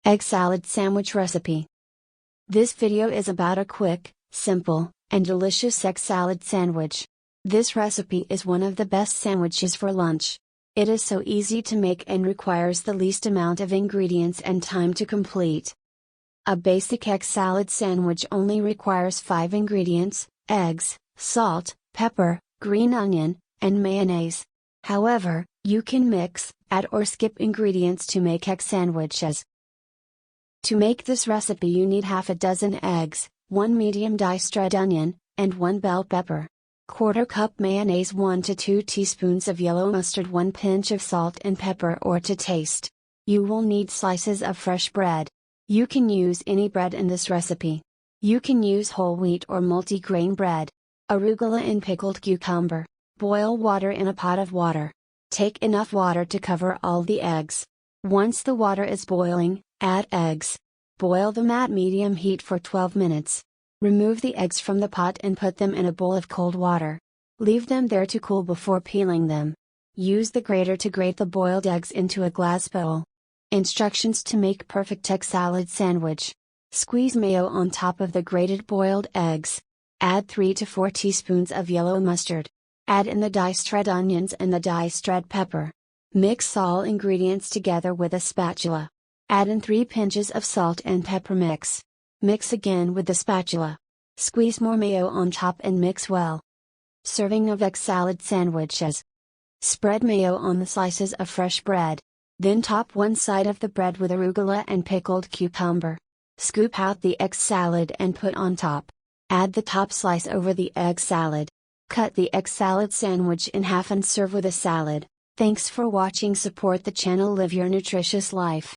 Egg salad sandwich recipe. This video is about a quick, simple, and delicious egg salad sandwich. This recipe is one of the best sandwiches for lunch. It is so easy to make and requires the least amount of ingredients and time to complete. A basic egg salad sandwich only requires 5 ingredients: eggs, salt, pepper, green onion, and mayonnaise. However, you can mix, add or skip ingredients to make egg sandwiches. To make this recipe you need half a dozen eggs, 1 medium diced red onion, and 1 bell pepper. 1/4 cup mayonnaise, 1 to 2 teaspoons of yellow mustard, 1 pinch of salt and pepper or to taste. You will need slices of fresh bread. You can use any bread in this recipe. You can use whole wheat or multi-grain bread. Arugula and pickled cucumber. Boil water in a pot of water. Take enough water to cover all the eggs. Once the water is boiling, add eggs. Boil them at medium heat for 12 minutes. Remove the eggs from the pot and put them in a bowl of cold water. Leave them there to cool before peeling them. Use the grater to grate the boiled eggs into a glass bowl. Instructions to make perfect egg salad sandwich. Squeeze mayo on top of the grated boiled eggs. Add 3 to 4 teaspoons of yellow mustard. Add in the diced red onions and the diced red pepper. Mix all ingredients together with a spatula. Add in 3 pinches of salt and pepper mix. Mix again with the spatula. Squeeze more mayo on top and mix well. Serving of egg salad sandwiches. Spread mayo on the slices of fresh bread. Then top one side of the bread with arugula and pickled cucumber. Scoop out the egg salad and put on top. Add the top slice over the egg salad. Cut the egg salad sandwich in half and serve with a salad. Thanks for watching. Support the channel. Live your nutritious life.